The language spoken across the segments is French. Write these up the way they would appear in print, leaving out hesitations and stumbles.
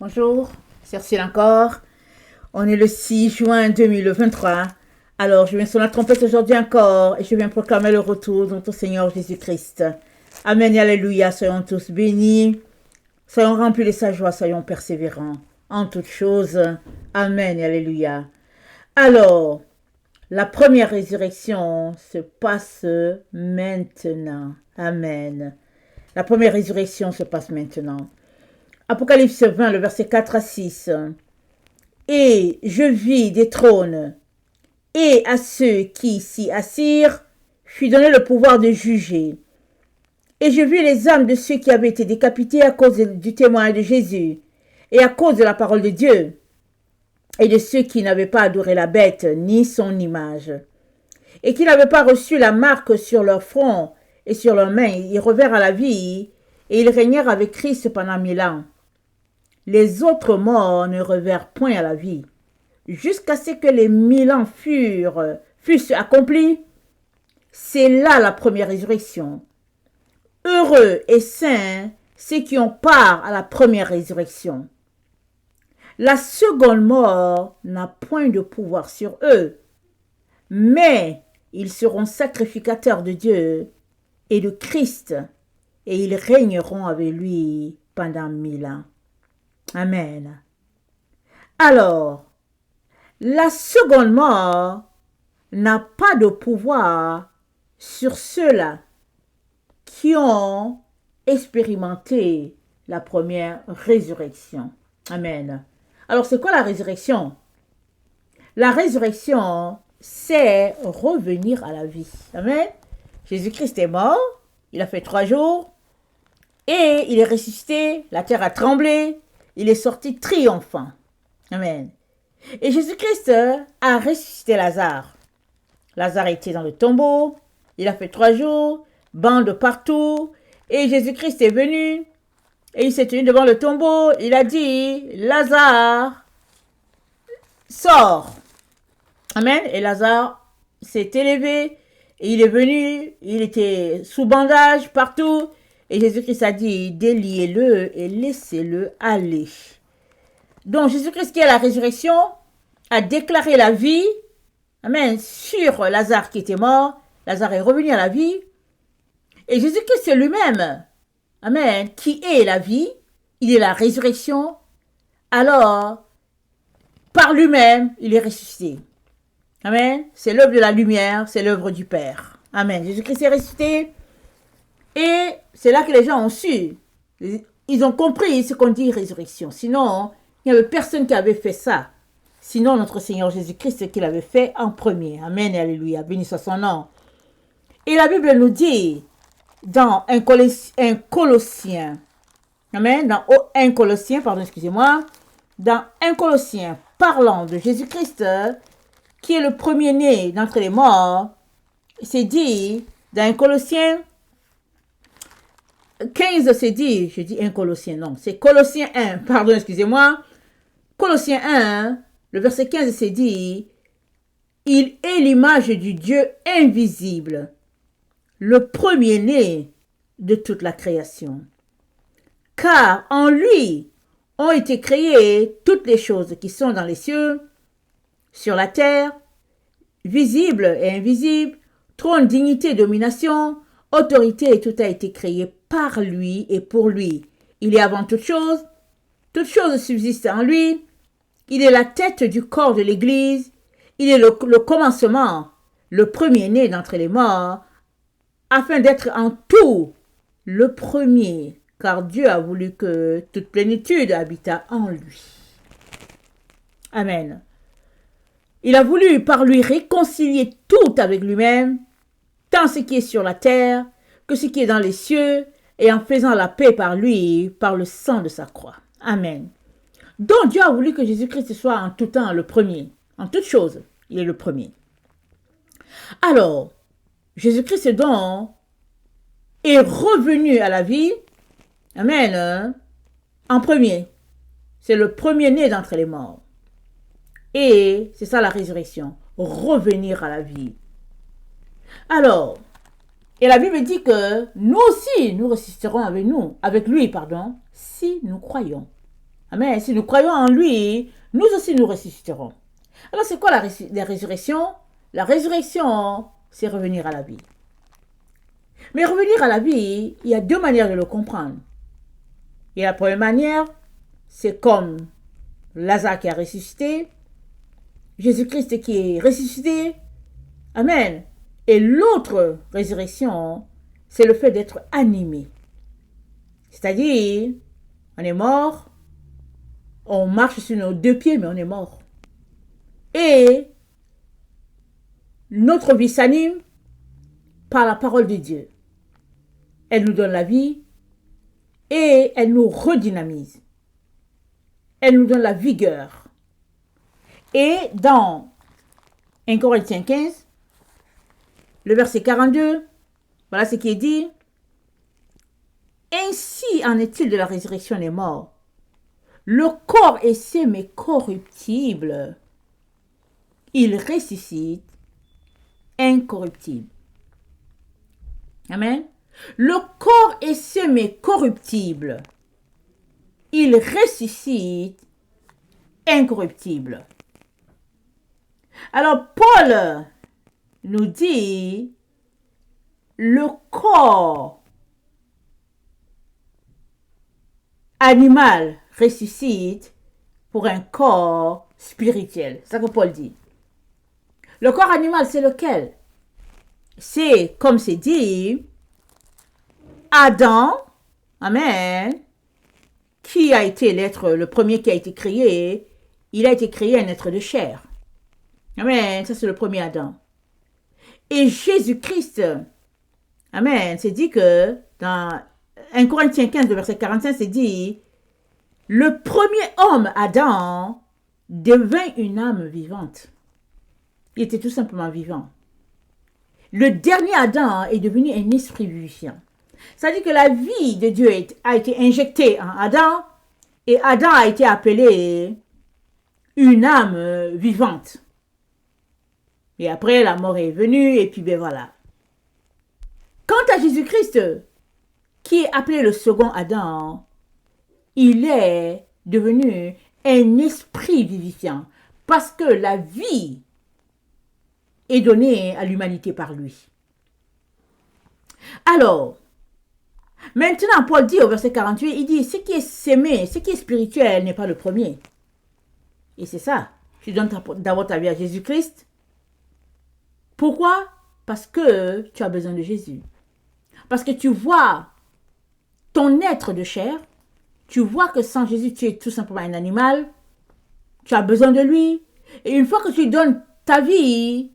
Bonjour, c'est Ursule encore. On est le 6 juin 2023. Alors, je viens sur la trompette aujourd'hui encore et je viens proclamer le retour de notre Seigneur Jésus-Christ. Amen et alléluia, soyons tous bénis. Soyons remplis de sa joie, soyons persévérants en toutes choses. Amen et alléluia. Alors, la première résurrection se passe maintenant. Amen. La première résurrection se passe maintenant. Apocalypse 20, le verset 4 à 6. Et je vis des trônes, et à ceux qui s'y assirent fut donné le pouvoir de juger. Et je vis les âmes de ceux qui avaient été décapités à cause du témoignage de Jésus, et à cause de la parole de Dieu, et de ceux qui n'avaient pas adoré la bête ni son image, et qui n'avaient pas reçu la marque sur leur front et sur leurs mains. Ils revinrent à la vie, et ils régnèrent avec Christ pendant 1000 ans. Les autres morts ne revinrent point à la vie, jusqu'à ce que les 1000 ans fussent accomplis. C'est là la première résurrection. Heureux et saints ceux qui ont part à la première résurrection. La seconde mort n'a point de pouvoir sur eux, mais ils seront sacrificateurs de Dieu et de Christ, et ils régneront avec lui pendant 1000 ans. Amen. Alors, la seconde mort n'a pas de pouvoir sur ceux-là qui ont expérimenté la première résurrection. Amen. Alors, c'est quoi la résurrection? La résurrection, c'est revenir à la vie. Amen. Jésus-Christ est mort, il a fait 3 jours, et il est ressuscité, la terre a tremblé, il est sorti triomphant. Amen. Et Jésus-Christ a ressuscité Lazare. Lazare était dans le tombeau, il a fait 3 jours, bande partout, et Jésus-Christ est venu, et il s'est tenu devant le tombeau, il a dit, Lazare, sors. Amen. Et Lazare s'est élevé, et il est venu, il était sous bandage partout, et Jésus-Christ a dit, déliez-le et laissez-le aller. Donc Jésus-Christ qui est la résurrection a déclaré la vie, amen, sur Lazare qui était mort. Lazare est revenu à la vie. Et Jésus-Christ c'est lui-même, amen, qui est la vie. Il est la résurrection. Alors, par lui-même, il est ressuscité. Amen. C'est l'œuvre de la lumière, c'est l'œuvre du Père. Amen. Jésus-Christ est ressuscité. Et c'est là que les gens ont su. Ils ont compris ce qu'on dit résurrection. Sinon, il n'y avait personne qui avait fait ça. Sinon, notre Seigneur Jésus-Christ, qui l'avait fait en premier. Amen et alléluia. Béni soit son nom. Et la Bible nous dit, dans un Colossien, amen, dans un Colossien, pardon, excusez-moi, dans un Colossien, parlant de Jésus-Christ, qui est le premier-né d'entre les morts, c'est dit, dans un Colossien 15, c'est dit, je dis un Colossien, non, c'est Colossiens 1, pardon, excusez-moi, Colossiens 1, le verset 15, c'est dit, il est l'image du Dieu invisible, le premier-né de toute la création. Car en lui ont été créées toutes les choses qui sont dans les cieux, sur la terre, visibles et invisibles, trône, dignité, domination, autorité, et tout a été créé par lui et pour lui. Il est avant toute chose subsistent en lui, il est la tête du corps de l'Église, il est le commencement, le premier-né d'entre les morts, afin d'être en tout le premier, car Dieu a voulu que toute plénitude habitât en lui. Amen. Il a voulu par lui réconcilier tout avec lui-même, tant ce qui est sur la terre que ce qui est dans les cieux, et en faisant la paix par lui, par le sang de sa croix. Amen. Donc Dieu a voulu que Jésus-Christ soit en tout temps le premier. En toutes choses, il est le premier. Alors, Jésus-Christ donc est revenu à la vie, amen, en premier. C'est le premier-né d'entre les morts. Et c'est ça la résurrection, revenir à la vie. Alors, et la Bible dit que nous aussi, nous ressusciterons avec lui, si nous croyons. Amen. Si nous croyons en lui, nous aussi nous ressusciterons. Alors c'est quoi la résurrection? La résurrection, c'est revenir à la vie. Mais revenir à la vie, il y a deux manières de le comprendre. Et la première manière, c'est comme Lazare qui a ressuscité, Jésus-Christ qui est ressuscité. Amen. Et l'autre résurrection, c'est le fait d'être animé. C'est-à-dire, on est mort, on marche sur nos deux pieds, mais on est mort. Et notre vie s'anime par la parole de Dieu. Elle nous donne la vie et elle nous redynamise. Elle nous donne la vigueur. Et dans 1 Corinthiens 15, le verset 42, voilà ce qui est dit. Ainsi en est-il de la résurrection des morts. Le corps est sémé corruptible. Il ressuscite incorruptible. Amen. Le corps est semé corruptible. Il ressuscite incorruptible. Alors Paul nous dit, le corps animal ressuscite pour un corps spirituel. C'est ça que Paul dit. Le corps animal, c'est lequel? C'est, comme c'est dit, Adam, amen, qui a été l'être, le premier qui a été créé, il a été créé un être de chair. Amen, ça c'est le premier Adam. Et Jésus-Christ, amen, c'est dit que dans 1 Corinthiens 15, verset 45, c'est dit, le premier homme, Adam, devint une âme vivante. Il était tout simplement vivant. Le dernier Adam est devenu un esprit vivifiant. C'est-à-dire que la vie de Dieu a été injectée en Adam et Adam a été appelé une âme vivante. Et après, la mort est venue et puis ben voilà. Quant à Jésus-Christ, qui est appelé le second Adam, il est devenu un esprit vivifiant parce que la vie est donnée à l'humanité par lui. Alors, maintenant, Paul dit au verset 48, il dit, ce qui est sémé, ce qui est spirituel n'est pas le premier. Et c'est ça. Tu donnes d'abord ta vie à Jésus-Christ. Pourquoi? Parce que tu as besoin de Jésus. Parce que tu vois ton être de chair, tu vois que sans Jésus, tu es tout simplement un animal, tu as besoin de lui. Et une fois que tu donnes ta vie,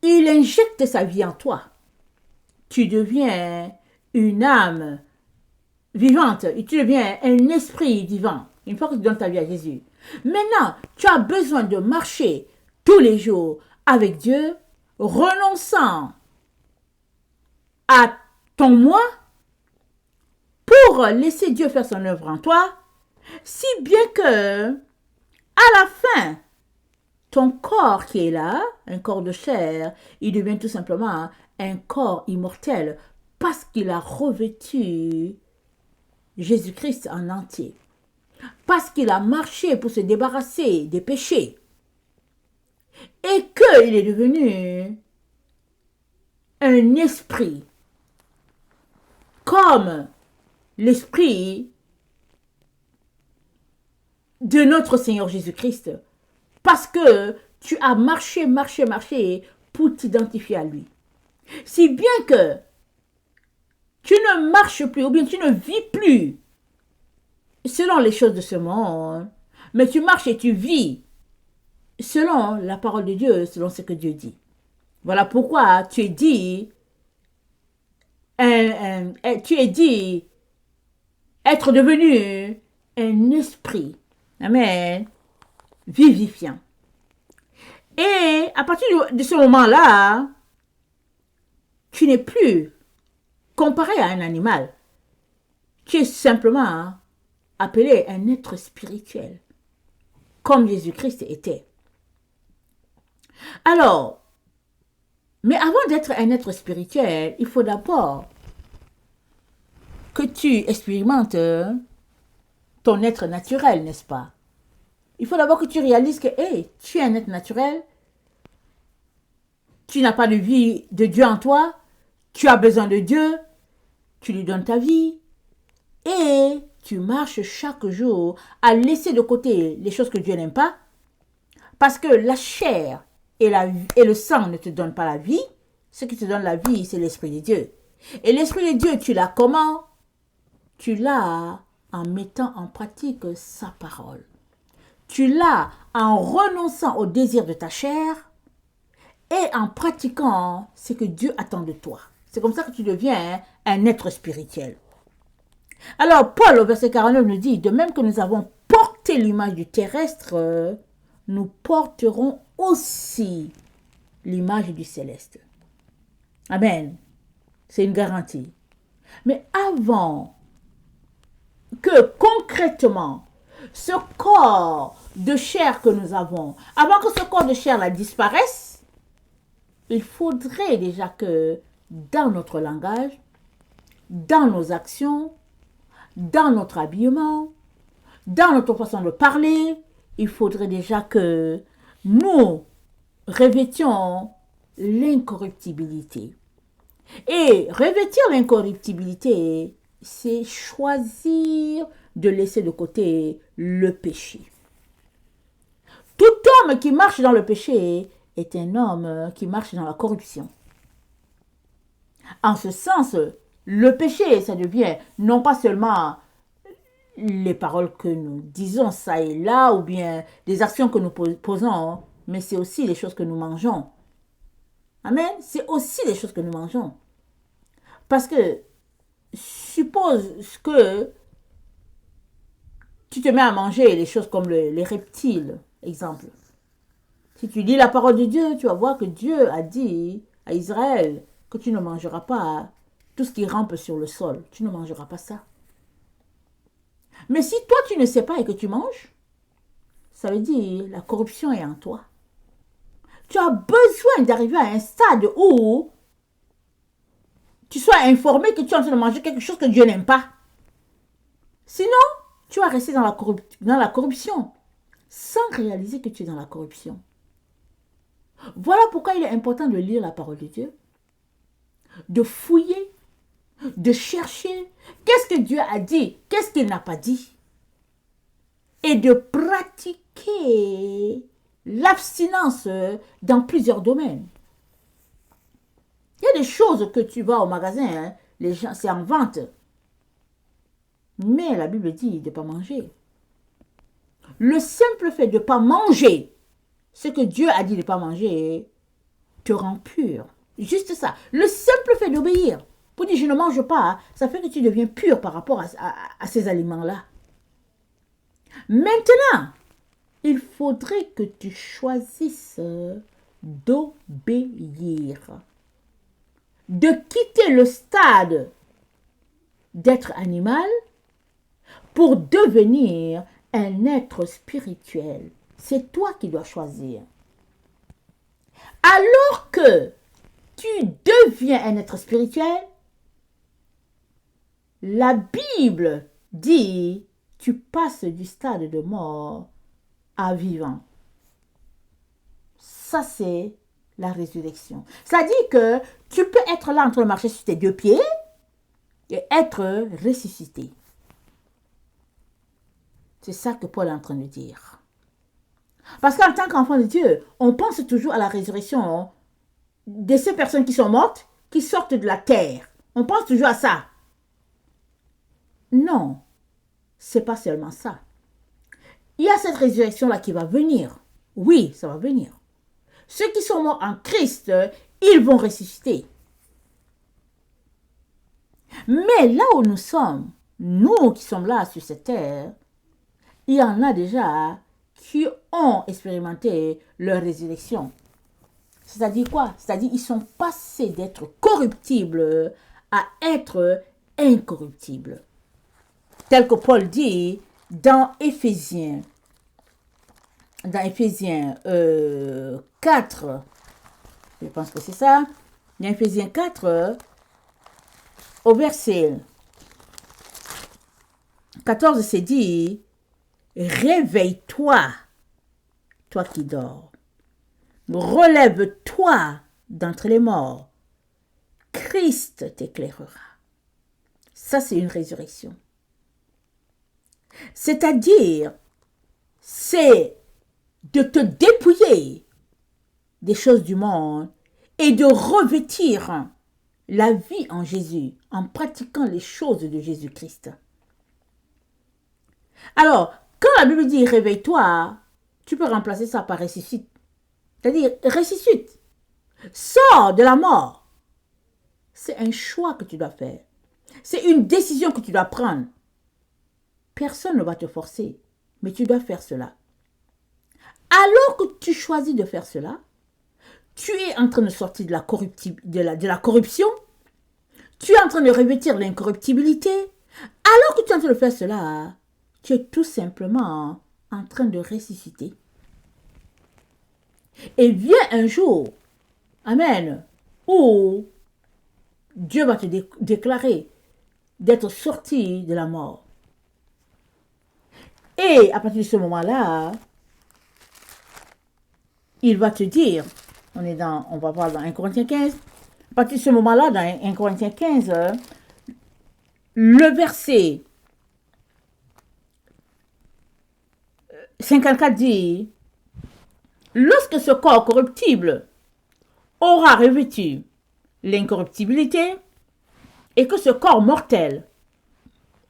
il injecte sa vie en toi. Tu deviens une âme vivante et tu deviens un esprit vivant. Une fois que tu donnes ta vie à Jésus. Maintenant, tu as besoin de marcher tous les jours avec Dieu, renonçant à ton moi pour laisser Dieu faire son œuvre en toi, si bien que, à la fin, ton corps qui est là, un corps de chair, il devient tout simplement un corps immortel parce qu'il a revêtu Jésus-Christ en entier. Parce qu'il a marché pour se débarrasser des péchés. Et qu'il est devenu un esprit. Comme l'esprit de notre Seigneur Jésus-Christ. Parce que tu as marché pour t'identifier à lui. Si bien que tu ne marches plus, ou bien tu ne vis plus selon les choses de ce monde, mais tu marches et tu vis selon la parole de Dieu, selon ce que Dieu dit. Voilà pourquoi tu es dit être devenu un esprit, amen, vivifiant. Et à partir de ce moment-là, tu n'es plus comparé à un animal. Tu es simplement appelé un être spirituel, comme Jésus-Christ était. Alors, mais avant d'être un être spirituel, il faut d'abord que tu expérimentes ton être naturel, n'est-ce pas? Il faut d'abord que tu réalises que, hey, tu es un être naturel, tu n'as pas de vie de Dieu en toi, tu as besoin de Dieu, tu lui donnes ta vie, et tu marches chaque jour à laisser de côté les choses que Dieu n'aime pas, parce que la chair et le sang ne te donnent pas la vie. Ce qui te donne la vie, c'est l'Esprit de Dieu. Et l'Esprit de Dieu, tu l'as comment? Tu l'as en mettant en pratique sa parole. Tu l'as en renonçant au désir de ta chair et en pratiquant ce que Dieu attend de toi. C'est comme ça que tu deviens un être spirituel. Alors, Paul, au verset 49, nous dit, de même que nous avons porté l'image du terrestre, nous porterons aussi l'image du céleste. Amen. C'est une garantie. Mais avant que concrètement, ce corps de chair que nous avons, avant que ce corps de chair là disparaisse, il faudrait déjà que dans notre langage, dans nos actions, dans notre habillement, dans notre façon de parler, il faudrait déjà que nous revêtions l'incorruptibilité. Et revêtir l'incorruptibilité, c'est choisir de laisser de côté le péché. Tout homme qui marche dans le péché est un homme qui marche dans la corruption. En ce sens, le péché, ça devient non pas seulement les paroles que nous disons ça et là, ou bien des actions que nous posons, mais c'est aussi les choses que nous mangeons. Amen. C'est aussi les choses que nous mangeons. Parce que, suppose que tu te mets à manger les choses comme les reptiles, exemple. Si tu lis la parole de Dieu, tu vas voir que Dieu a dit à Israël que tu ne mangeras pas tout ce qui rampe sur le sol. Tu ne mangeras pas ça. Mais si toi tu ne sais pas et que tu manges, ça veut dire la corruption est en toi. Tu as besoin d'arriver à un stade où tu sois informé que tu es en train de manger quelque chose que Dieu n'aime pas. Sinon, tu vas rester dans la corruption sans réaliser que tu es dans la corruption. Voilà pourquoi il est important de lire la parole de Dieu, de fouiller, de chercher qu'est-ce que Dieu a dit, qu'est-ce qu'il n'a pas dit, et de pratiquer l'abstinence dans plusieurs domaines. Il y a des choses que tu vas au magasin, les gens, c'est en vente. Mais la Bible dit de ne pas manger. Le simple fait de ne pas manger ce que Dieu a dit de ne pas manger te rend pur. Juste ça. Le simple fait d'obéir. Pour dire je ne mange pas, ça fait que tu deviens pur par rapport à ces aliments-là. Maintenant, il faudrait que tu choisisses d'obéir. De quitter le stade d'être animal pour devenir un être spirituel. C'est toi qui dois choisir. Alors que tu deviens un être spirituel, la Bible dit tu passes du stade de mort à vivant. Ça, c'est la résurrection. Ça dit que tu peux être là en train de marcher sur tes deux pieds et être ressuscité. C'est ça que Paul est en train de dire. Parce qu'en tant qu'enfant de Dieu, on pense toujours à la résurrection de ces personnes qui sont mortes, qui sortent de la terre. On pense toujours à ça. Non, c'est pas seulement ça. Il y a cette résurrection-là qui va venir. Oui, ça va venir. Ceux qui sont morts en Christ, ils vont ressusciter. Mais là où nous sommes, nous qui sommes là sur cette terre, il y en a déjà qui ont expérimenté leur résurrection. C'est-à-dire quoi? C'est-à-dire qu'ils sont passés d'être corruptibles à être incorruptibles. Tel que Paul dit dans Éphésiens 4, je pense que c'est ça, dans Éphésiens 4, au verset 14, c'est dit, réveille-toi, toi qui dors. Relève-toi d'entre les morts. Christ t'éclairera. Ça, c'est une résurrection. C'est-à-dire, c'est de te dépouiller des choses du monde et de revêtir la vie en Jésus en pratiquant les choses de Jésus-Christ. Alors, quand la Bible dit réveille-toi, tu peux remplacer ça par ressuscite. C'est-à-dire ressuscite. Sors de la mort. C'est un choix que tu dois faire. C'est une décision que tu dois prendre. Personne ne va te forcer, mais tu dois faire cela. Alors que tu choisis de faire cela, tu es en train de sortir de la corruption, tu es en train de revêtir l'incorruptibilité. Alors que tu es en train de faire cela, tu es tout simplement en train de ressusciter. Et vient un jour, amen, où Dieu va te déclarer d'être sorti de la mort. Et à partir de ce moment-là, il va te dire, on va voir dans 1 Corinthiens 15, à partir de ce moment-là, dans 1 Corinthiens 15, le verset 54 dit, lorsque ce corps corruptible aura revêtu l'incorruptibilité et que ce corps mortel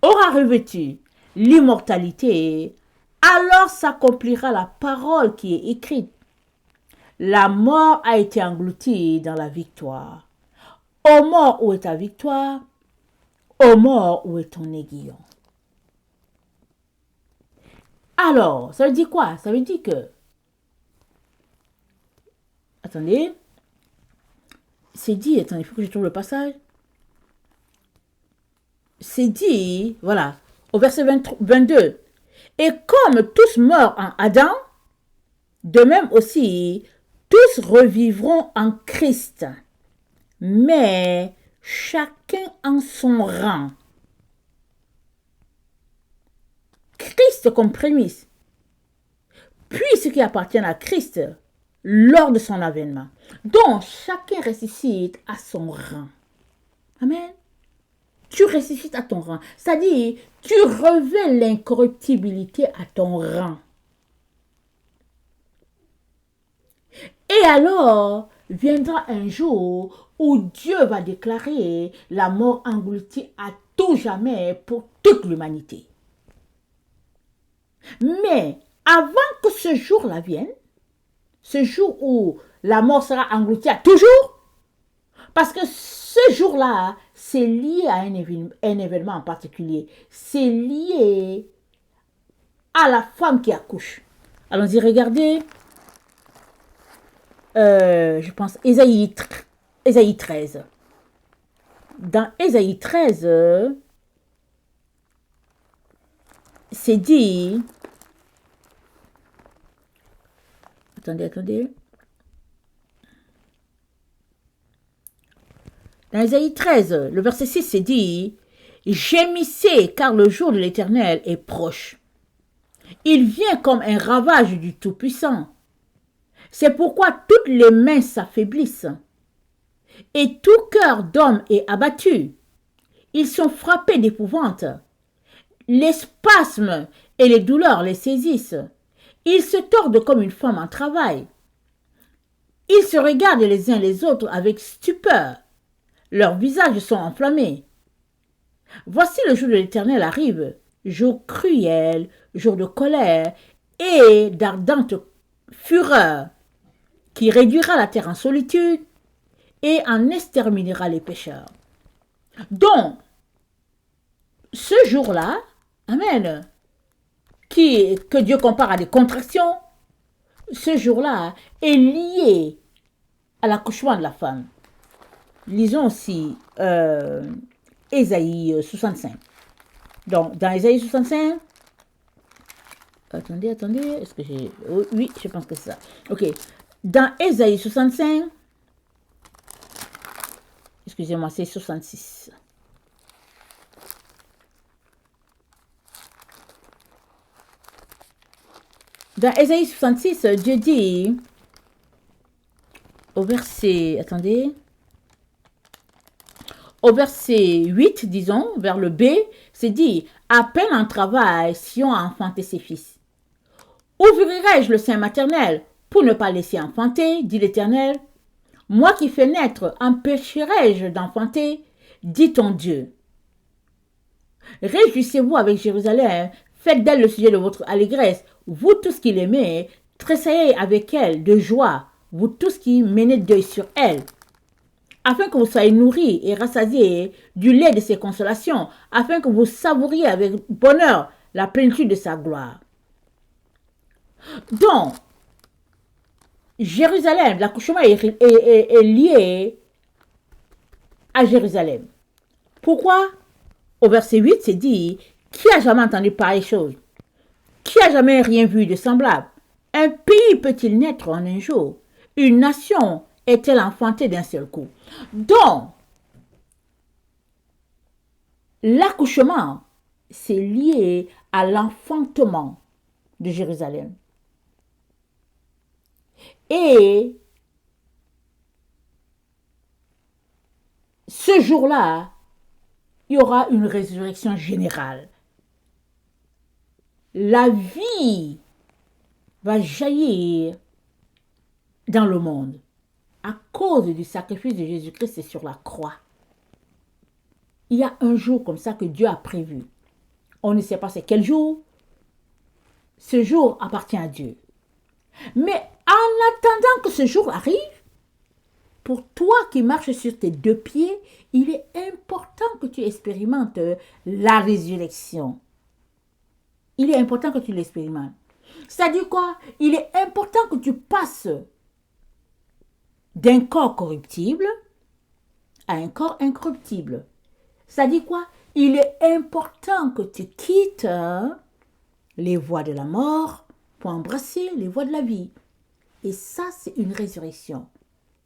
aura revêtu l'immortalité, alors s'accomplira la parole qui est écrite. La mort a été engloutie dans la victoire. Ô mort, où est ta victoire? Ô mort, où est ton aiguillon? Alors, ça veut dire quoi? Ça veut dire que... Attendez. C'est dit, attendez, il faut que je trouve le passage. C'est dit, voilà, au verset 22. Et comme tous meurent en Adam, de même aussi, tous revivront en Christ, mais chacun en son rang. Christ comme prémisse, puis ce qui appartient à Christ lors de son avènement. Donc, chacun ressuscite à son rang. Amen. Tu ressuscites à ton rang. C'est-à-dire, tu revêts l'incorruptibilité à ton rang. Et alors, viendra un jour où Dieu va déclarer la mort engloutie à tout jamais pour toute l'humanité. Mais avant que ce jour-là vienne, ce jour où la mort sera engloutie à toujours, parce que ce jour-là, c'est lié à un événement en particulier. C'est lié à la femme qui accouche. Allons-y, regardez. Je pense, Ésaïe 13. Dans Ésaïe 13, c'est dit... Attendez. Dans Ésaïe 13, le verset 6, c'est dit, « Gémissez, car le jour de l'Éternel est proche. Il vient comme un ravage du Tout-Puissant. C'est pourquoi toutes les mains s'affaiblissent, et tout cœur d'homme est abattu. Ils sont frappés d'épouvante. Les spasmes et les douleurs les saisissent. Ils se tordent comme une femme en travail. Ils se regardent les uns les autres avec stupeur. Leurs visages sont enflammés. Voici le jour de l'Éternel arrive, jour cruel, jour de colère et d'ardente fureur, qui réduira la terre en solitude et en exterminera les pécheurs. Donc, ce jour-là, amen, que Dieu compare à des contractions, ce jour-là est lié à l'accouchement de la femme. Lisons aussi Ésaïe 65. Donc, dans Ésaïe 65, attendez, est-ce que j'ai... Oui, je pense que c'est ça. Ok, dans Ésaïe 65, excusez-moi, c'est 66. Dans Ésaïe 66, Dieu dit, au verset, attendez, au verset 8, disons, vers le B, c'est dit, à peine en travail, Sion a enfanté ses fils. Ouvrirai-je le sein maternel pour ne pas laisser enfanter, dit l'Éternel. Moi qui fais naître, empêcherai-je d'enfanter, dit ton Dieu. Réjouissez-vous avec Jérusalem, faites d'elle le sujet de votre allégresse, vous tous qui l'aimez, tressaillez avec elle de joie, vous tous qui menez deuil sur elle, afin que vous soyez nourris et rassasiés du lait de ses consolations, afin que vous savouriez avec bonheur la plénitude de sa gloire. Donc, Jérusalem, l'accouchement est lié à Jérusalem. Pourquoi? Au verset 8, c'est dit, qui a jamais entendu pareille chose? Qui a jamais rien vu de semblable? Un pays peut-il naître en un jour? Une nation est-elle enfantée d'un seul coup? Donc, l'accouchement, c'est lié à l'enfantement de Jérusalem. Et ce jour-là, il y aura une résurrection générale. La vie va jaillir dans le monde à cause du sacrifice de Jésus-Christ sur la croix. Il y a un jour comme ça que Dieu a prévu. On ne sait pas c'est quel jour. Ce jour appartient à Dieu. Mais en attendant que ce jour arrive, pour toi qui marches sur tes deux pieds, il est important que tu expérimentes la résurrection. Il est important que tu l'expérimentes. C'est-à-dire quoi? Il est important que tu passes d'un corps corruptible à un corps incorruptible. C'est-à-dire quoi? Il est important que tu quittes les voies de la mort pour embrasser les voies de la vie. Et ça, c'est une résurrection.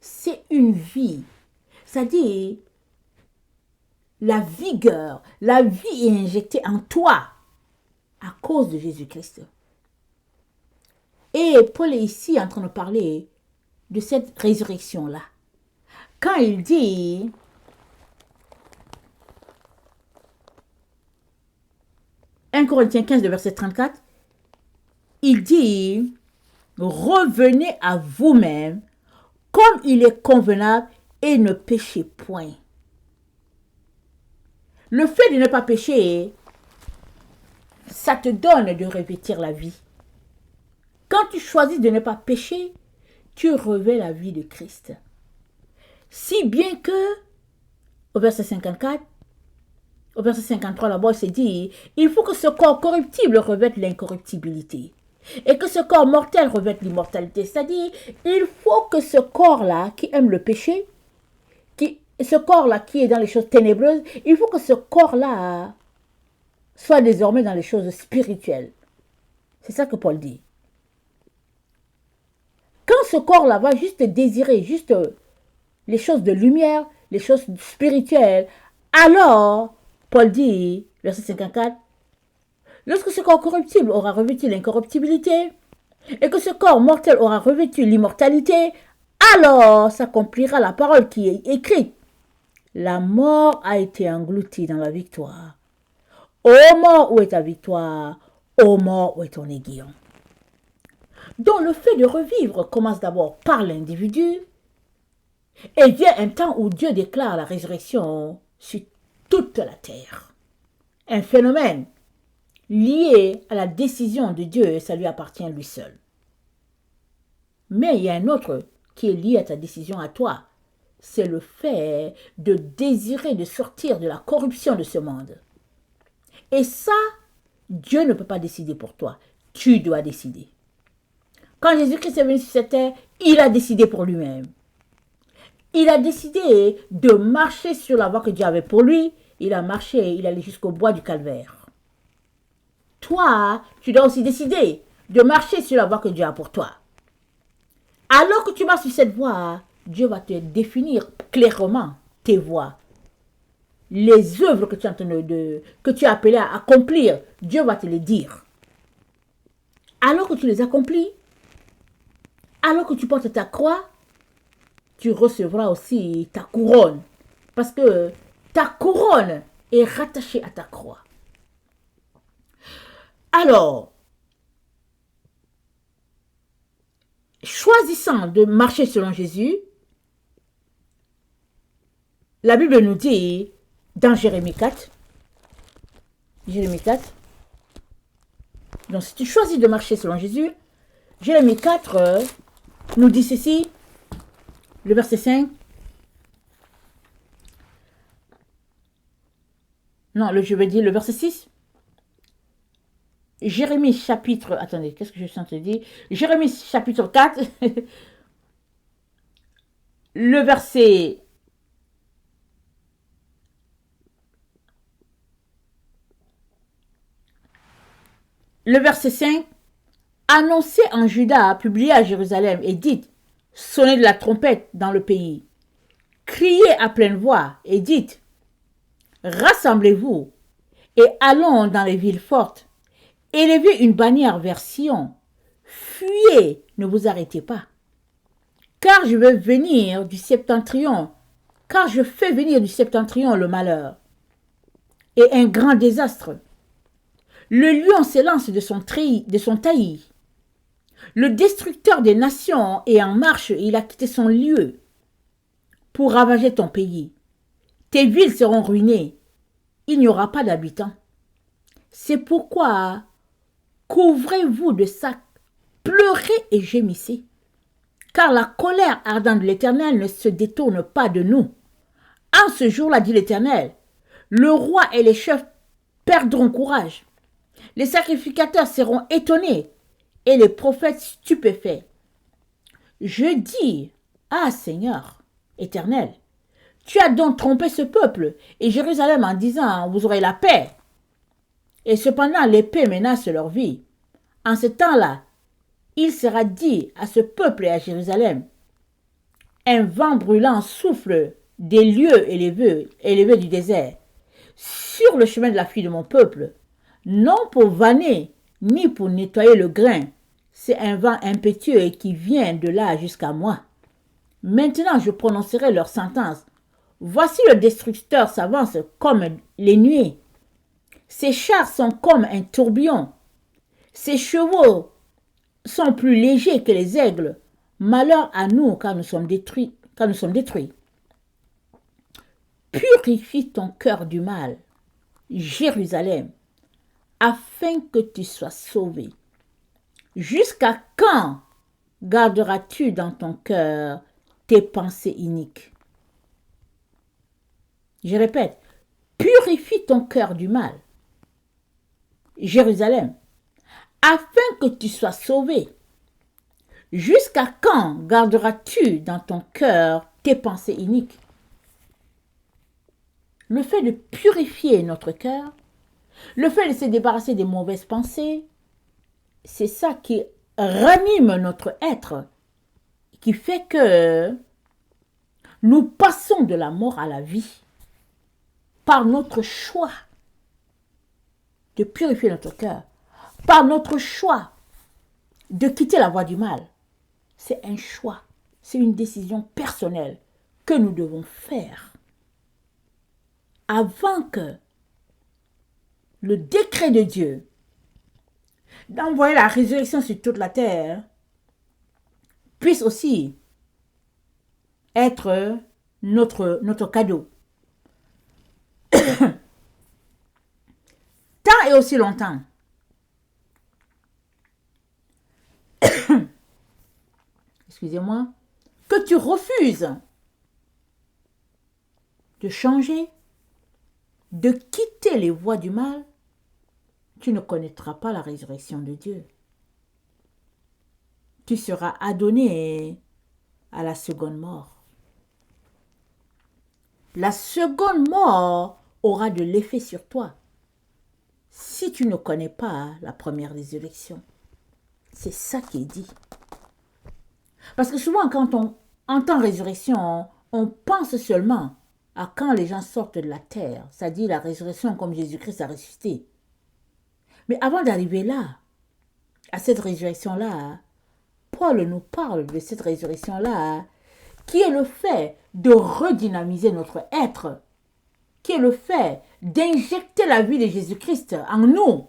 C'est une vie. C'est-à-dire, la vigueur, la vie est injectée en toi à cause de Jésus-Christ. Et Paul est ici en train de parler de cette résurrection-là. Quand il dit, « 1 Corinthiens 15, verset 34, il dit, « Revenez à vous-même comme il est convenable et ne péchez point. » Le fait de ne pas pécher, ça te donne de revêtir la vie. Quand tu choisis de ne pas pécher, tu revêts la vie de Christ. Si bien que, au verset 54, au verset 53, là-bas, il s'est dit, il faut que ce corps corruptible revête l'incorruptibilité. Et que ce corps mortel revête l'immortalité. C'est-à-dire, il faut que ce corps-là qui aime le péché, ce corps-là qui est dans les choses ténébreuses, il faut que ce corps-là soit désormais dans les choses spirituelles. C'est ça que Paul dit. Quand ce corps-là va juste désirer, juste les choses de lumière, les choses spirituelles, alors, Paul dit, verset 54, lorsque ce corps corruptible aura revêtu l'incorruptibilité, et que ce corps mortel aura revêtu l'immortalité, alors s'accomplira la parole qui est écrite. La mort a été engloutie dans la victoire. Ô mort, où est ta victoire? Ô mort, où est ton aiguillon? Donc le fait de revivre commence d'abord par l'individu, et vient un temps où Dieu déclare la résurrection sur toute la terre. Un phénomène lié à la décision de Dieu, et ça lui appartient lui seul. Mais il y a un autre qui est lié à ta décision à toi. C'est le fait de désirer de sortir de la corruption de ce monde. Et ça, Dieu ne peut pas décider pour toi. Tu dois décider. Quand Jésus-Christ est venu sur cette terre, il a décidé pour lui-même. Il a décidé de marcher sur la voie que Dieu avait pour lui. Il a marché, il allait jusqu'au bois du calvaire. Toi, tu dois aussi décider de marcher sur la voie que Dieu a pour toi. Alors que tu marches sur cette voie, Dieu va te définir clairement tes voies. Les œuvres que tu es appelé à accomplir, Dieu va te les dire. alors que tu les accomplis, alors que tu portes ta croix, tu recevras aussi ta couronne. Parce que ta couronne est rattachée à ta croix. Alors, choisissant de marcher selon Jésus, la Bible nous dit dans Jérémie 4, donc si tu choisis de marcher selon Jésus, Jérémie 4 nous dit ceci, le verset 5. Non, je vais dire le verset 6. Jérémie chapitre... Attendez, qu'est-ce que je suis en train de dire? Jérémie chapitre 4, le verset... Le verset 5. Annoncez en Juda, publiez à Jérusalem et dites, sonnez de la trompette dans le pays. Criez à pleine voix et dites, rassemblez-vous et allons dans les villes fortes. Élevez une bannière vers Sion. Fuyez, ne vous arrêtez pas. Car je veux venir du septentrion, car je fais venir du septentrion le malheur et un grand désastre. Le lion s'élance de son taillis. Le destructeur des nations est en marche et il a quitté son lieu pour ravager ton pays. Tes villes seront ruinées. Il n'y aura pas d'habitants. C'est pourquoi couvrez-vous de sacs, pleurez et gémissez. Car la colère ardente de l'Éternel ne se détourne pas de nous. En ce jour-là, dit l'Éternel, le roi et les chefs perdront courage. Les sacrificateurs seront étonnés et les prophètes stupéfaits. Je dis, ah Seigneur, Éternel, tu as donc trompé ce peuple et Jérusalem en disant, vous aurez la paix. Et cependant, l'épée menace leur vie. En ce temps-là, il sera dit à ce peuple et à Jérusalem, un vent brûlant souffle des lieux élevés du désert, sur le chemin de la fuite de mon peuple, non pour vanner, ni pour nettoyer le grain. C'est un vent impétueux qui vient de là jusqu'à moi. Maintenant, je prononcerai leur sentence. Voici le destructeur s'avance comme les nuées. Ses chars sont comme un tourbillon. Ses chevaux sont plus légers que les aigles. Malheur à nous car nous sommes détruits. Purifie ton cœur du mal, Jérusalem, afin que tu sois sauvé. Jusqu'à quand garderas-tu dans ton cœur tes pensées iniques? Je répète, purifie ton cœur du mal, Jérusalem, afin que tu sois sauvé. Jusqu'à quand garderas-tu dans ton cœur tes pensées iniques? Le fait de purifier notre cœur, le fait de se débarrasser des mauvaises pensées, c'est ça qui ranime notre être, qui fait que nous passons de la mort à la vie par notre choix de purifier notre cœur, par notre choix de quitter la voie du mal. C'est un choix, c'est une décision personnelle que nous devons faire avant que le décret de Dieu d'envoyer la résurrection sur toute la terre puisse aussi être notre cadeau. Tant et aussi longtemps excusez-moi, que tu refuses de changer, de quitter les voies du mal, tu ne connaîtras pas la résurrection de Dieu. Tu seras adonné à la seconde mort. La seconde mort aura de l'effet sur toi si tu ne connais pas la première résurrection. C'est ça qui est dit. Parce que souvent, quand on entend résurrection, on pense seulement à quand les gens sortent de la terre, c'est-à-dire la résurrection comme Jésus-Christ a ressuscité. Mais avant d'arriver là, à cette résurrection-là, Paul nous parle de cette résurrection-là, qui est le fait de redynamiser notre être, qui est le fait d'injecter la vie de Jésus-Christ en nous.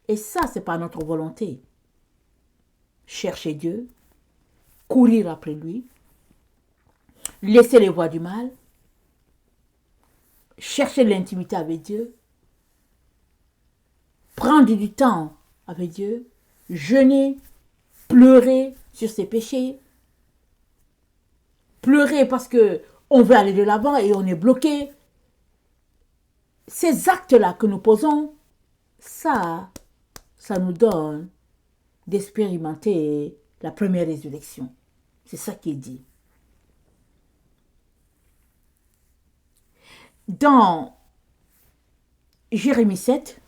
Et ça, c'est pas notre volonté. Chercher Dieu, courir après lui, laisser les voies du mal, chercher l'intimité avec Dieu, prendre du temps avec Dieu, jeûner, pleurer sur ses péchés, pleurer parce que on veut aller de l'avant et on est bloqué. Ces actes-là que nous posons, ça nous donne d'expérimenter la première résurrection. C'est ça qui est dit. Dans Jérémie 7,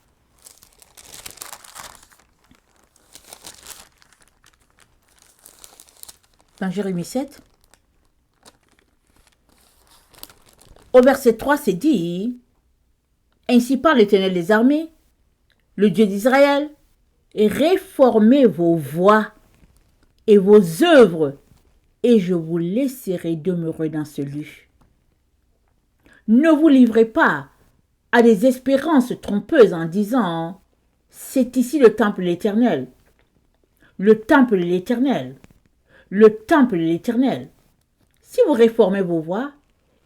au verset 3, c'est dit, « Ainsi parle l'Éternel des armées, le Dieu d'Israël, et réformez vos voies et vos œuvres, et je vous laisserai demeurer dans ce lieu. Ne vous livrez pas à des espérances trompeuses en disant, c'est ici le temple de l'Éternel, le temple de l'Éternel, le temple de l'Éternel. Si vous réformez vos voies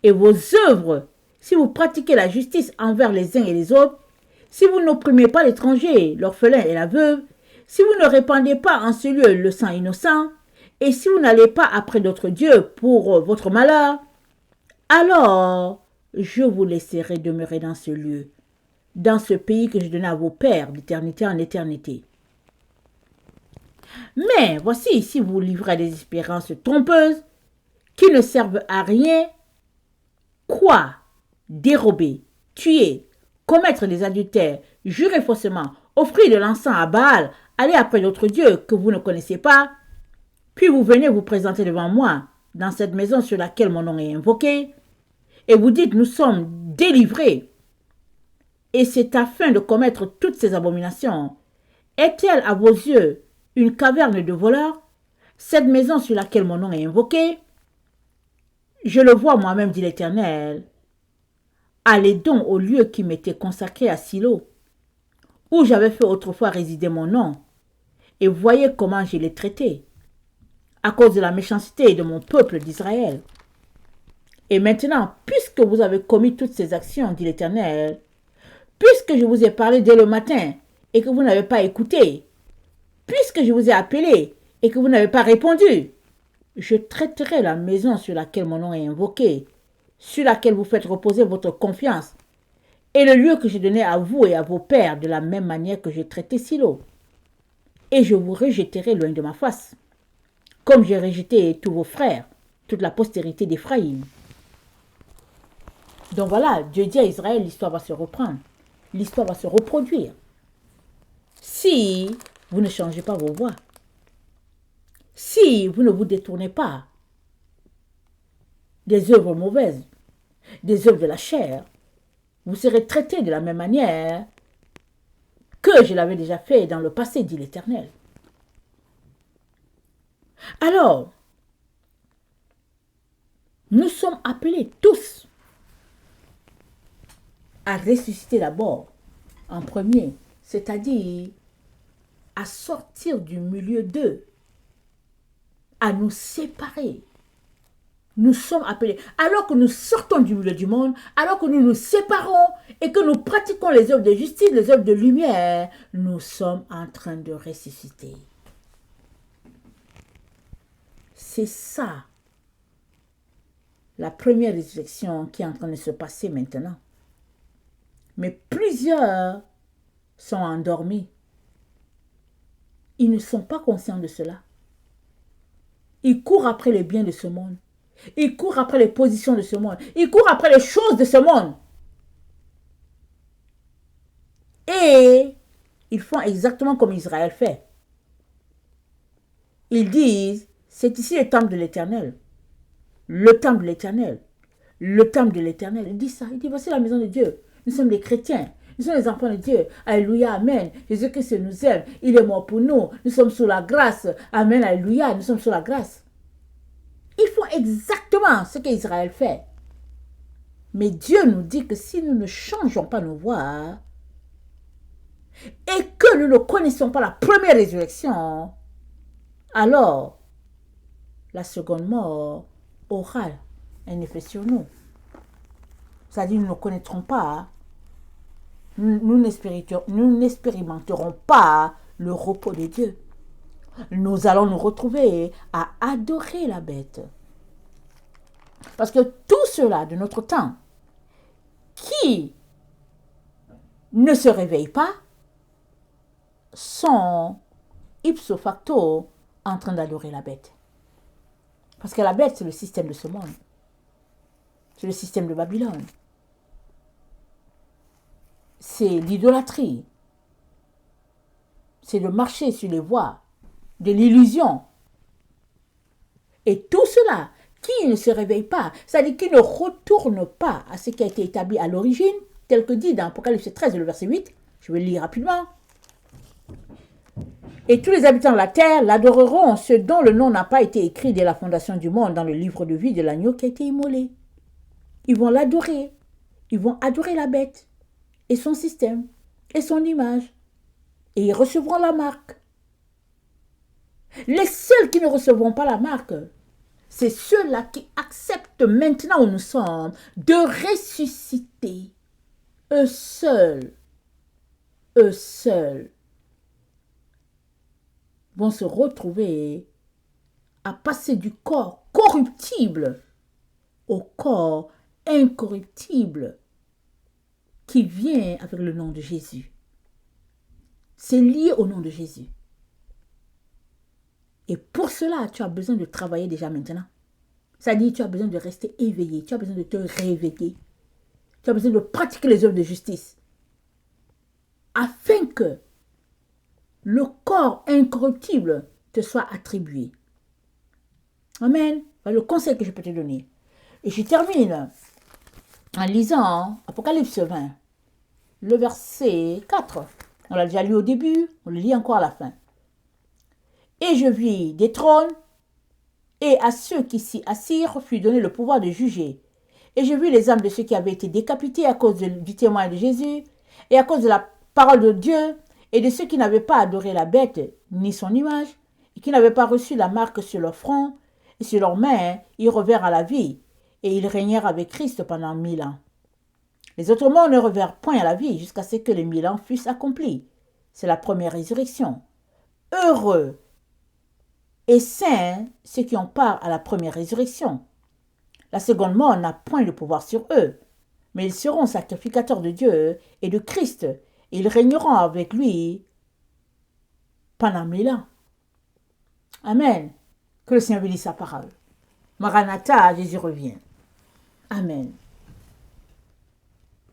et vos œuvres, si vous pratiquez la justice envers les uns et les autres, si vous n'opprimez pas l'étranger, l'orphelin et la veuve, si vous ne répandez pas en ce lieu le sang innocent, et si vous n'allez pas après d'autres dieux pour votre malheur, alors je vous laisserai demeurer dans ce lieu, dans ce pays que je donnais à vos pères d'éternité en éternité. Mais voici, si vous livrez à des espérances trompeuses, qui ne servent à rien, quoi, dérober, tuer, commettre des adultères, jurer faussement, offrir de l'encens à Baal, aller après d'autres dieux que vous ne connaissez pas, puis vous venez vous présenter devant moi, dans cette maison sur laquelle mon nom est invoqué, et vous dites, nous sommes délivrés. Et c'est afin de commettre toutes ces abominations. Est-elle à vos yeux une caverne de voleurs, cette maison sur laquelle mon nom est invoqué? Je le vois moi-même, dit l'Éternel. Allez donc au lieu qui m'était consacré à Silo, où j'avais fait autrefois résider mon nom, et voyez comment je l'ai traité, à cause de la méchanceté de mon peuple d'Israël. Et maintenant, puisque vous avez commis toutes ces actions, dit l'Éternel, puisque je vous ai parlé dès le matin et que vous n'avez pas écouté, puisque je vous ai appelé et que vous n'avez pas répondu, je traiterai la maison sur laquelle mon nom est invoqué, sur laquelle vous faites reposer votre confiance, et le lieu que j'ai donné à vous et à vos pères de la même manière que j'ai traité Silo. Et je vous rejetterai loin de ma face, comme j'ai rejeté tous vos frères, toute la postérité d'Éphraïm. Donc voilà, Dieu dit à Israël, l'histoire va se reprendre. L'histoire va se reproduire. Si vous ne changez pas vos voies, si vous ne vous détournez pas des œuvres mauvaises, des œuvres de la chair, vous serez traités de la même manière que je l'avais déjà fait dans le passé, dit l'Éternel. Alors, nous sommes appelés tous à ressusciter d'abord, en premier, c'est-à-dire à sortir du milieu d'eux, à nous séparer. Nous sommes appelés, alors que nous sortons du milieu du monde, alors que nous nous séparons et que nous pratiquons les œuvres de justice, les œuvres de lumière, nous sommes en train de ressusciter. C'est ça, la première résurrection qui est en train de se passer maintenant. Mais plusieurs sont endormis. Ils ne sont pas conscients de cela. Ils courent après les biens de ce monde. Ils courent après les positions de ce monde. Ils courent après les choses de ce monde. Et ils font exactement comme Israël fait. Ils disent, c'est ici le temple de l'Éternel. Le temple de l'Éternel. Le temple de l'Éternel. Il dit ça. Il dit, voici la maison de Dieu. Nous sommes des chrétiens. Nous sommes les enfants de Dieu. Alléluia, amen. Jésus-Christ nous aime. Il est mort pour nous. Nous sommes sous la grâce. Amen, alléluia. Nous sommes sous la grâce. Ils font exactement ce qu'Israël fait. Mais Dieu nous dit que si nous ne changeons pas nos voies et que nous ne connaissons pas la première résurrection, alors la seconde mort aura un effet sur nous. C'est-à-dire nous ne connaîtrons pas, nous n'expérimenterons pas le repos de Dieu. Nous allons nous retrouver à adorer la bête. Parce que tout cela de notre temps qui ne se réveillent pas sont ipso facto en train d'adorer la bête. Parce que la bête, c'est le système de ce monde. C'est le système de Babylone. C'est l'idolâtrie. C'est le marché sur les voies de l'illusion. Et tout cela, qui ne se réveille pas, c'est-à-dire qui ne retourne pas à ce qui a été établi à l'origine, tel que dit dans Apocalypse 13, le verset 8, je vais le lire rapidement. Et tous les habitants de la terre l'adoreront, ceux dont le nom n'a pas été écrit dès la fondation du monde dans le livre de vie de l'agneau qui a été immolé. Ils vont l'adorer. Ils vont adorer la bête et son système et son image. Et ils recevront la marque. Les seuls qui ne recevront pas la marque, c'est ceux-là qui acceptent maintenant où nous sommes de ressusciter. Eux seuls vont se retrouver à passer du corps corruptible au corps incorruptible qui vient avec le nom de Jésus. C'est lié au nom de Jésus. Et pour cela, tu as besoin de travailler déjà maintenant. C'est-à-dire, tu as besoin de rester éveillé, tu as besoin de te réveiller. Tu as besoin de pratiquer les œuvres de justice. Afin que le corps incorruptible te soit attribué. Amen. Voilà le conseil que je peux te donner. Et je termine en lisant Apocalypse 20, le verset 4. On l'a déjà lu au début, on le lit encore à la fin. Et je vis des trônes, et à ceux qui s'y assirent fut donné le pouvoir de juger. Et je vis les âmes de ceux qui avaient été décapités à cause du témoin de Jésus, et à cause de la parole de Dieu, et de ceux qui n'avaient pas adoré la bête, ni son image, et qui n'avaient pas reçu la marque sur leur front, et sur leurs mains, ils revinrent à la vie, et ils régnèrent avec Christ pendant 1000 ans. Les autres morts ne revinrent point à la vie, jusqu'à ce que les 1000 ans fussent accomplis. C'est la première résurrection. Heureux et saints ceux qui ont part à la première résurrection. La seconde mort n'a point de pouvoir sur eux, mais ils seront sacrificateurs de Dieu et de Christ, et ils régneront avec lui pendant 1000 ans. Amen. Que le Seigneur bénisse sa parole. Maranatha, Jésus revient. Amen.